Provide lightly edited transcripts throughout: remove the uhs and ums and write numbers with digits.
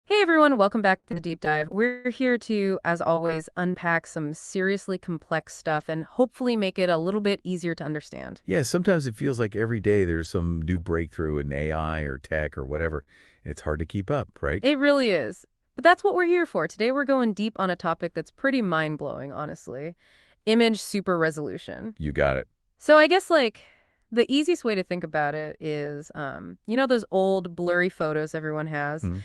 Hey everyone, welcome back to the deep dive. We're here to, as always, unpack some seriously complex stuff and hopefully make it a little bit easier to understand. Yeah, sometimes it feels like every day there's some new breakthrough in AI or tech or whatever. It's hard to keep up, right? It really is. But that's what we're here for. Today we're going deep on a topic that's pretty mind-blowing, honestly. Image super resolution. You got it. So I guess the easiest way to think about it is, those old blurry photos everyone has, Mhm.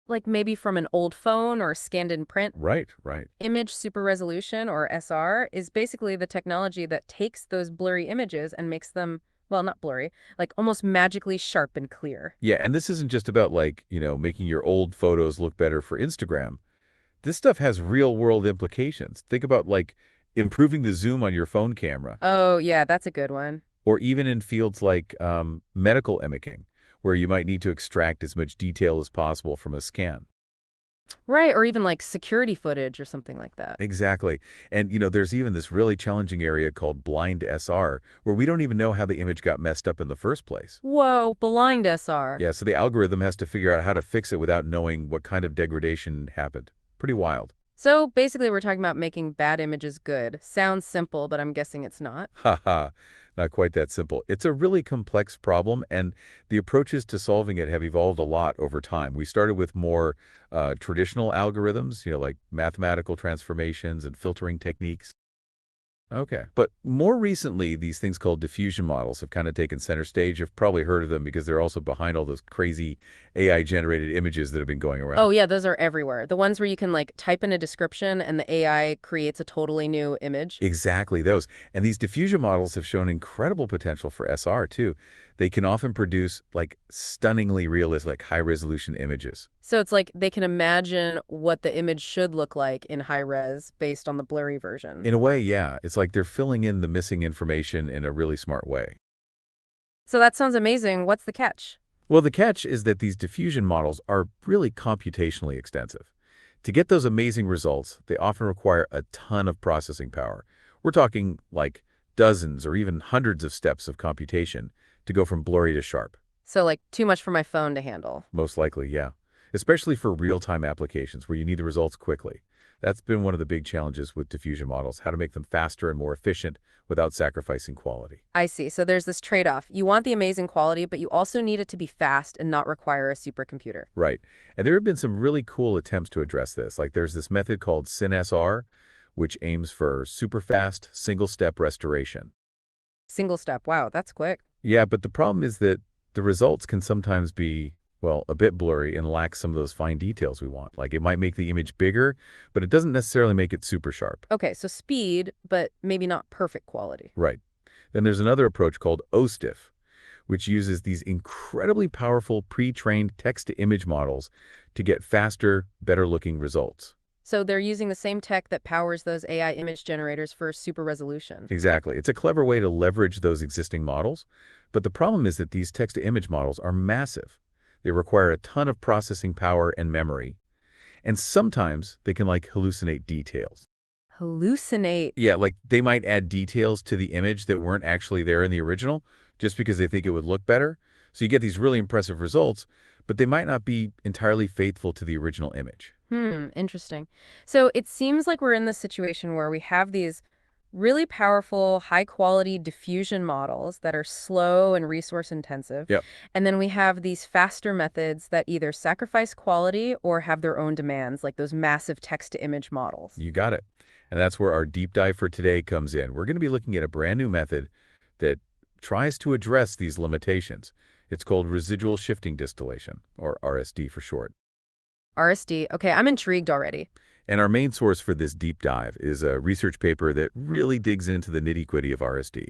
like maybe from an old phone or scanned in print. Right, right. Image super resolution, or SR, is basically the technology that takes those blurry images and makes them, well, not blurry, like almost magically sharp and clear. Yeah, and this isn't just about making your old photos look better for Instagram. This stuff has real world implications. Think about improving the zoom on your phone camera, Oh, yeah, that's a good one. or even in fields like medical imaging, where you might need to extract as much detail as possible from a scan. Right, or even like security footage or something like that. Exactly. And, there's even this really challenging area called blind SR, where we don't even know how the image got messed up in the first place. Whoa, blind SR. Yeah, so the algorithm has to figure out how to fix it without knowing what kind of degradation happened. Pretty wild. So basically, we're talking about making bad images good. Sounds simple, but I'm guessing it's not. Haha, not quite that simple. It's a really complex problem, and the approaches to solving it have evolved a lot over time. We started with more traditional algorithms, like mathematical transformations and filtering techniques. Okay. But more recently, these things called diffusion models have kind of taken center stage. You've probably heard of them because they're also behind all those crazy AI-generated images that have been going around. Oh, yeah, those are everywhere. The ones where you can like type in a description and the AI creates a totally new image. Exactly those. And these diffusion models have shown incredible potential for SR too. They can often produce stunningly realistic, high-resolution images. So it's like they can imagine what the image should look like in high res based on the blurry version. In a way, yeah, it's like they're filling in the missing information in a really smart way. So that sounds amazing. What's the catch? Well, the catch is that these diffusion models are really computationally extensive. To get those amazing results, they often require a ton of processing power. We're talking like dozens or even hundreds of steps of computation to go from blurry to sharp. So like too much for my phone to handle. Most likely, yeah. Especially for real-time applications where you need the results quickly. That's been one of the big challenges with diffusion models, how to make them faster and more efficient without sacrificing quality. I see. So there's this trade-off. You want the amazing quality, but you also need it to be fast and not require a supercomputer. Right. And there have been some really cool attempts to address this. Like there's this method called SinSR, which aims for super fast, single-step restoration. Single step. Wow, that's quick. Yeah, but the problem is that the results can sometimes be, well, a bit blurry and lack some of those fine details we want. Like it might make the image bigger, but it doesn't necessarily make it super sharp. Okay, so speed, but maybe not perfect quality. Right. Then there's another approach called OSEDiff, which uses these incredibly powerful pre-trained text-to-image models to get faster, better-looking results. So they're using the same tech that powers those AI image generators for super resolution. Exactly. It's a clever way to leverage those existing models, but the problem is that these text-to-image models are massive. They require a ton of processing power and memory, and sometimes they can hallucinate details. Hallucinate. Yeah, like they might add details to the image that weren't actually there in the original just because they think it would look better. So you get these really impressive results, but they might not be entirely faithful to the original image. Interesting. So it seems like we're in this situation where we have these really powerful, high quality diffusion models that are slow and resource intensive. Yep, And then we have these faster methods that either sacrifice quality or have their own demands, like those massive text to image models. you got it. And that's where our deep dive for today comes in. We're going to be looking at a brand new method that tries to address these limitations. It's called residual shifting distillation, or RSD for short. RSD. Okay, I'm intrigued already. And our main source for this deep dive is a research paper that really digs into the nitty-gritty of RSD.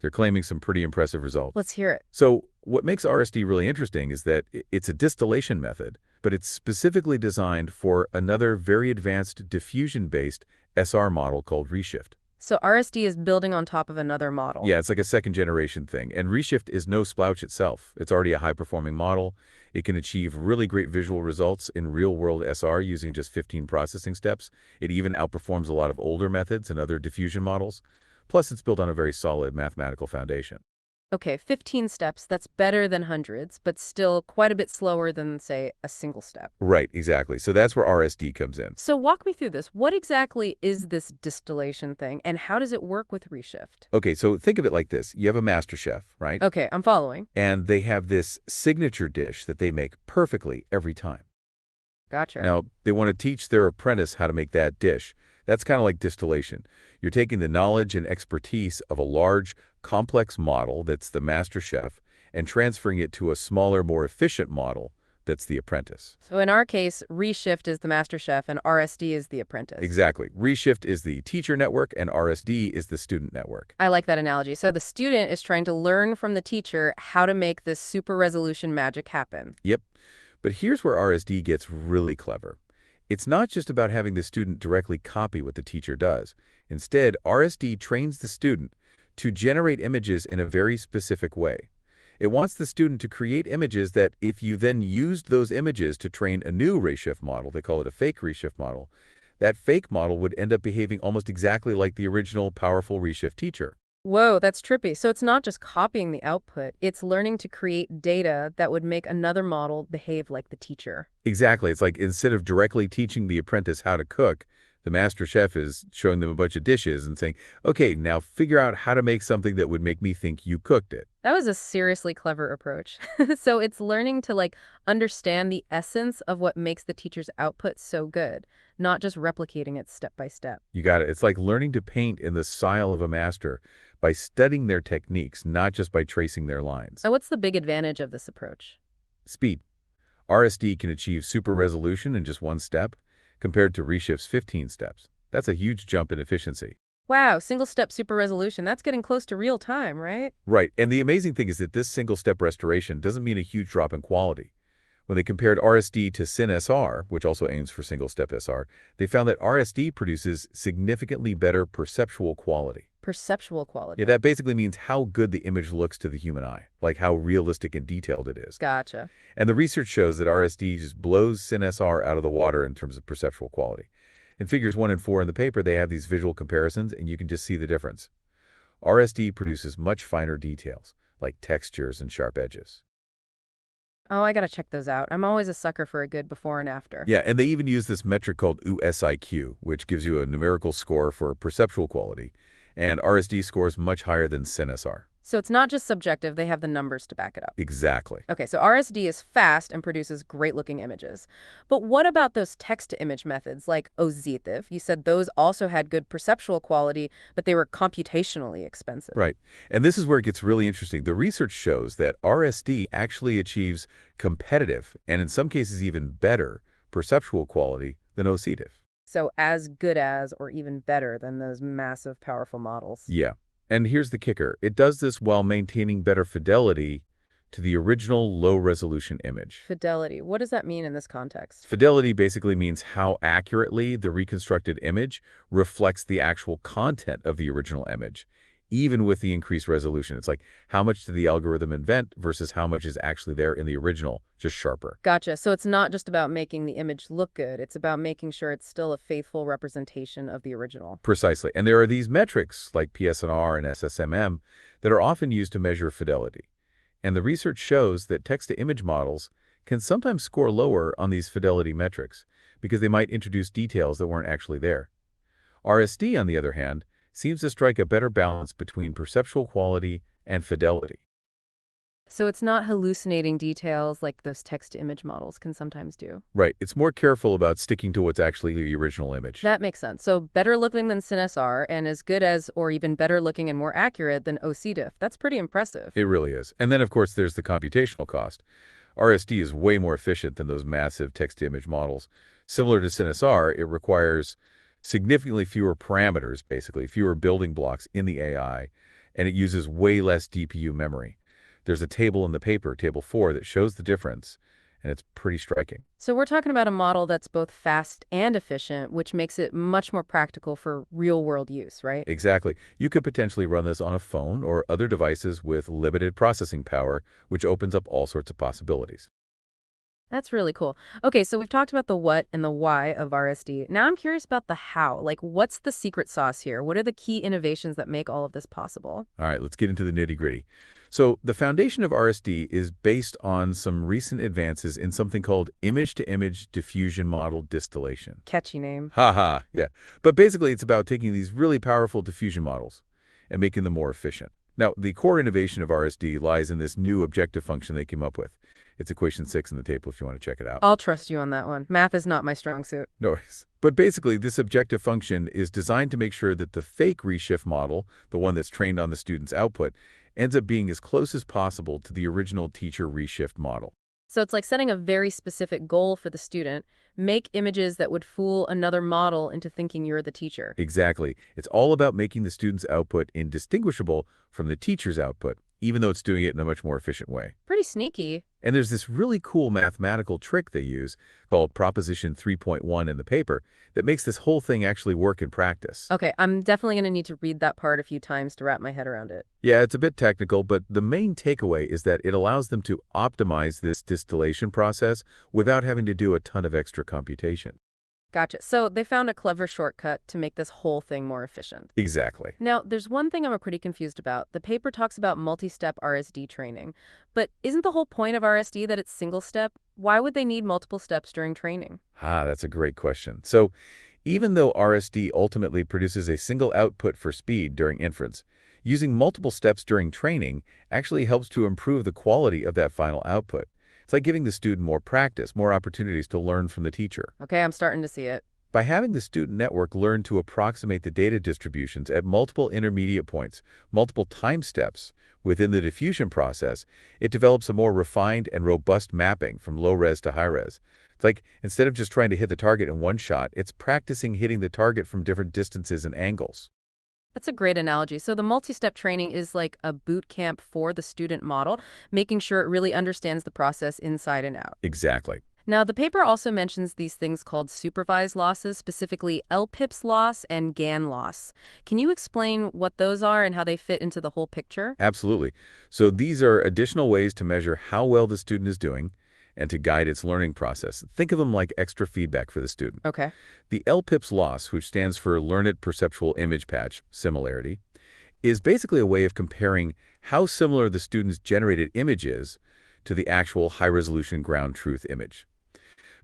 They're claiming some pretty impressive results. Let's hear it. So what makes RSD really interesting is that it's a distillation method, but it's specifically designed for another very advanced diffusion-based SR model called ReShift. So RSD is building on top of another model. Yeah, it's like a second generation thing. And ReShift is no slouch itself. It's already a high-performing model. It can achieve really great visual results in real-world SR using just 15 processing steps. It even outperforms a lot of older methods and other diffusion models. Plus, it's built on a very solid mathematical foundation. Okay, 15 steps, that's better than hundreds, but still quite a bit slower than, say, a single step. Right, exactly. So that's where RSD comes in. So walk me through this. What exactly is this distillation thing, and how does it work with ReShift? Okay, so think of it like this. You have a master chef, right? Okay, I'm following. And they have this signature dish that they make perfectly every time. Gotcha. Now, they want to teach their apprentice how to make that dish. That's kind of like distillation. You're taking the knowledge and expertise of a large, complex model that's the master chef and transferring it to a smaller, more efficient model that's the apprentice. So in our case, ReShift is the master chef and RSD is the apprentice. Exactly. ReShift is the teacher network and RSD is the student network. I like that analogy. So the student is trying to learn from the teacher how to make this super resolution magic happen. Yep. But here's where RSD gets really clever. It's not just about having the student directly copy what the teacher does. Instead, RSD trains the student to generate images in a very specific way. It wants the student to create images that, if you then used those images to train a new ResShift model, they call it a fake ResShift model, that fake model would end up behaving almost exactly like the original powerful ResShift teacher. Whoa, that's trippy. So it's not just copying the output, it's learning to create data that would make another model behave like the teacher. Exactly. It's like instead of directly teaching the apprentice how to cook, the master chef is showing them a bunch of dishes and saying, okay, now figure out how to make something that would make me think you cooked it. That was a seriously clever approach. So it's learning to understand the essence of what makes the teacher's output so good, not just replicating it step by step. You got it. It's like learning to paint in the style of a master by studying their techniques, not just by tracing their lines. So what's the big advantage of this approach? Speed. RSD can achieve super resolution in just one step compared to ReShift's 15 steps. That's a huge jump in efficiency. Wow, single step super resolution. That's getting close to real time, right? Right, and the amazing thing is that this single-step restoration doesn't mean a huge drop in quality. When they compared RSD to SinSR, which also aims for single-step SR, they found that RSD produces significantly better perceptual quality. Perceptual Yeah, quality. that basically means how good the image looks to the human eye, like how realistic and detailed it is. Gotcha. And the research shows that RSD just blows SinSR out of the water in terms of perceptual quality. In figures 1 and 4 in the paper, they have these visual comparisons, and you can just see the difference. RSD produces much finer details, like textures and sharp edges. Oh, I gotta check those out. I'm always a sucker for a good before and after. Yeah, and they even use this metric called OSIQ, which gives you a numerical score for perceptual quality, and RSD scores much higher than SinSR. So it's not just subjective, they have the numbers to back it up. Exactly. Okay, so RSD is fast and produces great-looking images. But what about those text-to-image methods like OSEDiff? You said those also had good perceptual quality, but they were computationally expensive. Right. And this is where it gets really interesting. The research shows that RSD actually achieves competitive, and in some cases even better, perceptual quality than OSEDiff. So as good as or even better than those massive, powerful models. Yeah. And here's the kicker. It does this while maintaining better fidelity to the original low-resolution image. Fidelity. What does that mean in this context? Fidelity basically means how accurately the reconstructed image reflects the actual content of the original image, even with the increased resolution. It's like how much did the algorithm invent versus how much is actually there in the original, just sharper. Gotcha. So it's not just about making the image look good. It's about making sure it's still a faithful representation of the original. Precisely. And there are these metrics like PSNR and SSMM that are often used to measure fidelity. And the research shows that text-to-image models can sometimes score lower on these fidelity metrics because they might introduce details that weren't actually there. RSD, on the other hand, seems to strike a better balance between perceptual quality and fidelity. So it's not hallucinating details like those text-to-image models can sometimes do. Right, it's more careful about sticking to what's actually the original image. That makes sense. So better looking than SinSR and as good as or even better looking and more accurate than OSEDiff. That's pretty impressive. It really is. And then, of course, there's the computational cost. RSD is way more efficient than those massive text-to-image models. Similar to SinSR, it requires significantly fewer parameters, basically, fewer building blocks in the AI, and it uses way less DPU memory. There's a table in the paper, table 4, that shows the difference, and it's pretty striking. So we're talking about a model that's both fast and efficient, which makes it much more practical for real-world use, right? Exactly. You could potentially run this on a phone or other devices with limited processing power, which opens up all sorts of possibilities. That's really cool. Okay, so we've talked about the what and the why of RSD. Now I'm curious about the how. Like, what's the secret sauce here? What are the key innovations that make all of this possible? All right, let's get into the nitty-gritty. So the foundation of RSD is based on some recent advances in something called image-to-image diffusion model distillation. Catchy name. Haha, yeah. But basically, it's about taking these really powerful diffusion models and making them more efficient. Now, the core innovation of RSD lies in this new objective function they came up with. It's equation 6 in the table if you want to check it out. I'll trust you on that one. Math is not my strong suit. No worries. But basically, this objective function is designed to make sure that the fake ReShift model, the one that's trained on the student's output, ends up being as close as possible to the original teacher ReShift model. So it's like setting a very specific goal for the student, make images that would fool another model into thinking you're the teacher. Exactly. It's all about making the student's output indistinguishable from the teacher's output, even though it's doing it in a much more efficient way. Pretty sneaky. And there's this really cool mathematical trick they use called proposition 3.1 in the paper that makes this whole thing actually work in practice. Okay, I'm definitely going to need to read that part a few times to wrap my head around it. Yeah, it's a bit technical, but the main takeaway is that it allows them to optimize this distillation process without having to do a ton of extra computation. Gotcha. So they found a clever shortcut to make this whole thing more efficient. Exactly. Now, there's one thing I'm pretty confused about. The paper talks about multi-step RSD training, but isn't the whole point of RSD that it's single step? Why would they need multiple steps during training? That's a great question. So even though RSD ultimately produces a single output for speed during inference, using multiple steps during training actually helps to improve the quality of that final output. It's like giving the student more practice, more opportunities to learn from the teacher. Okay, I'm starting to see it. By having the student network learn to approximate the data distributions at multiple intermediate points, multiple time steps within the diffusion process, it develops a more refined and robust mapping from low-res to high-res. It's like instead of just trying to hit the target in one shot, it's practicing hitting the target from different distances and angles. That's a great analogy. So the multi-step training is like a boot camp for the student model, making sure it really understands the process inside and out. Exactly. Now, the paper also mentions these things called supervised losses, specifically LPIPS loss and GAN loss. Can you explain what those are and how they fit into the whole picture? Absolutely. So these are additional ways to measure how well the student is doing and to guide its learning process. Think of them like extra feedback for the student. Okay. The LPIPS loss, which stands for Learned Perceptual Image Patch Similarity, is basically a way of comparing how similar the student's generated image is to the actual high-resolution ground truth image.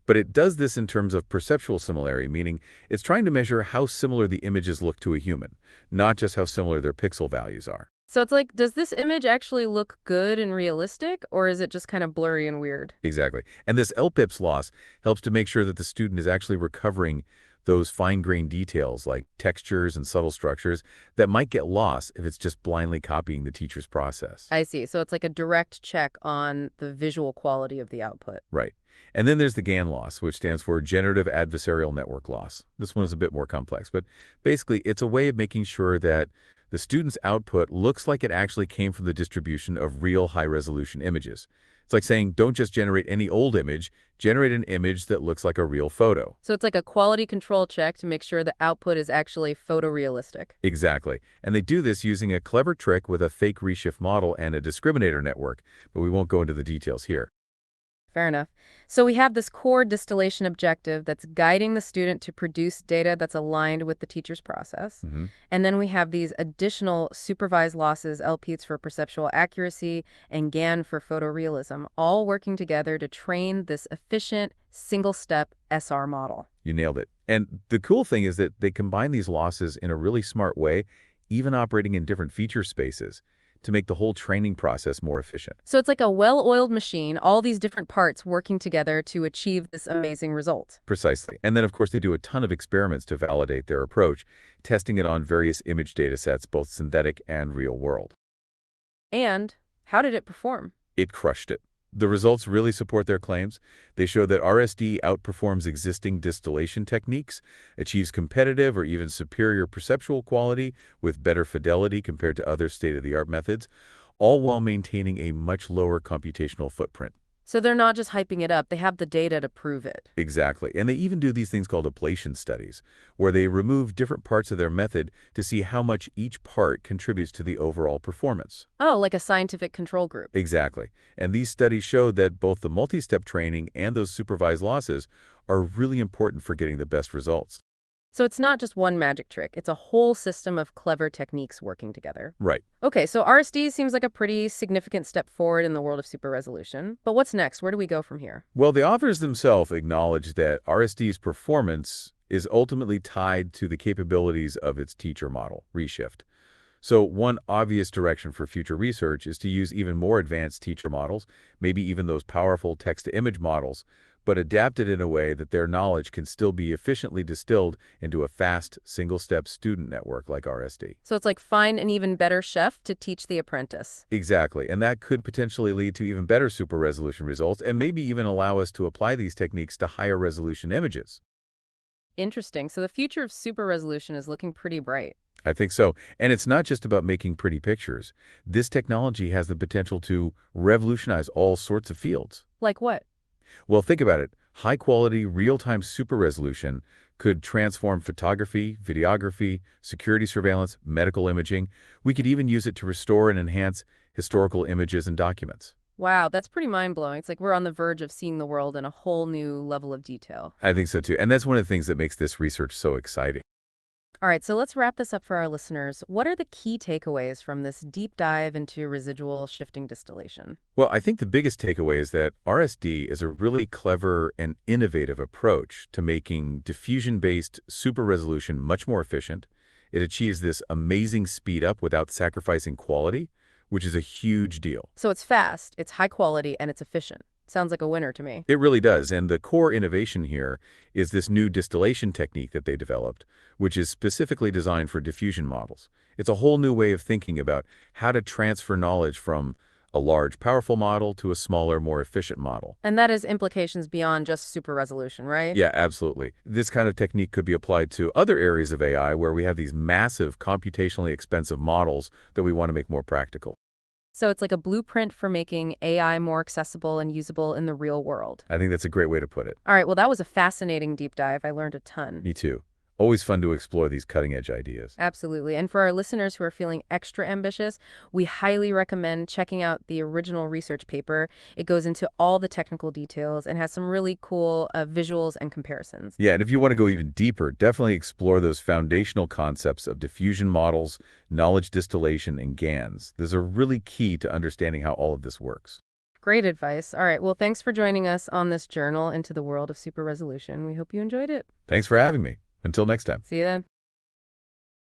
But it does this in terms of perceptual similarity, meaning it's trying to measure how similar the images look to a human, not just how similar their pixel values are. So it's like, does this image actually look good and realistic, or is it just kind of blurry and weird? Exactly. And this LPIPS loss helps to make sure that the student is actually recovering those fine-grained details like textures and subtle structures that might get lost if it's just blindly copying the teacher's process. I see. So it's like a direct check on the visual quality of the output. Right. And then there's the GAN loss, which stands for Generative Adversarial Network Loss. This one is a bit more complex, but basically it's a way of making sure that the student's output looks like it actually came from the distribution of real high-resolution images. It's like saying, don't just generate any old image, generate an image that looks like a real photo. So it's like a quality control check to make sure the output is actually photorealistic. Exactly. And they do this using a clever trick with a fake ReShift model and a discriminator network, but we won't go into the details here. Fair enough. So we have this core distillation objective that's guiding the student to produce data that's aligned with the teacher's process. And then we have these additional supervised losses, LPs for perceptual accuracy and GAN for photorealism, all working together to train this efficient single-step SR model. You nailed it. And the cool thing is that they combine these losses in a really smart way, even operating in different feature spaces, to make the whole training process more efficient. So it's like a well-oiled machine, all these different parts working together to achieve this amazing result. Precisely. And then, of course, they do a ton of experiments to validate their approach, testing it on various image data sets, both synthetic and real world. And how did it perform? It crushed it. The results really support their claims. They show that RSD outperforms existing distillation techniques, achieves competitive or even superior perceptual quality with better fidelity compared to other state-of-the-art methods, all while maintaining a much lower computational footprint. So they're not just hyping it up, they have the data to prove it. Exactly. And they even do these things called ablation studies, where they remove different parts of their method to see how much each part contributes to the overall performance. Oh, like a scientific control group. Exactly. And these studies show that both the multi-step training and those supervised losses are really important for getting the best results. So it's not just one magic trick. It's a whole system of clever techniques working together. Right. Okay, so RSD seems like a pretty significant step forward in the world of super resolution. But what's next? Where do we go from here? Well, the authors themselves acknowledge that RSD's performance is ultimately tied to the capabilities of its teacher model, ReShift. So one obvious direction for future research is to use even more advanced teacher models, maybe even those powerful text-to-image models, but adapted in a way that their knowledge can still be efficiently distilled into a fast, single-step student network like RSD. So it's like find an even better chef to teach the apprentice. Exactly, and that could potentially lead to even better super resolution results and maybe even allow us to apply these techniques to higher resolution images. Interesting. So the future of super resolution is looking pretty bright. I think so. And it's not just about making pretty pictures. This technology has the potential to revolutionize all sorts of fields. Like what? Well, think about it. High-quality, real-time super resolution could transform photography, videography, security surveillance, medical imaging. We could even use it to restore and enhance historical images and documents. Wow, that's pretty mind-blowing. It's like we're on the verge of seeing the world in a whole new level of detail. I think so too. And that's one of the things that makes this research so exciting. All right, so let's wrap this up for our listeners. What are the key takeaways from this deep dive into residual shifting distillation? Well, I think the biggest takeaway is that RSD is a really clever and innovative approach to making diffusion-based super resolution much more efficient. It achieves this amazing speed up without sacrificing quality, which is a huge deal. So it's fast, it's high quality, and it's efficient. Sounds like a winner to me. It really does, and the core innovation here is this new distillation technique that they developed, which is specifically designed for diffusion models. It's a whole new way of thinking about how to transfer knowledge from a large, powerful model to a smaller, more efficient model. And that has implications beyond just super resolution, right? Yeah, absolutely. This kind of technique could be applied to other areas of AI where we have these massive, computationally expensive models that we want to make more practical. So it's like a blueprint for making AI more accessible and usable in the real world. I think that's a great way to put it. All right, well, that was a fascinating deep dive. I learned a ton. Me too. Always fun to explore these cutting-edge ideas. Absolutely. And for our listeners who are feeling extra ambitious, we highly recommend checking out the original research paper. It goes into all the technical details and has some really cool visuals and comparisons. Yeah, and if you want to go even deeper, definitely explore those foundational concepts of diffusion models, knowledge distillation, and GANs. Those are really key to understanding how all of this works. Great advice. All right, well, thanks for joining us on this journal into the world of super resolution. We hope you enjoyed it. Thanks for having me. Until next time. See you then.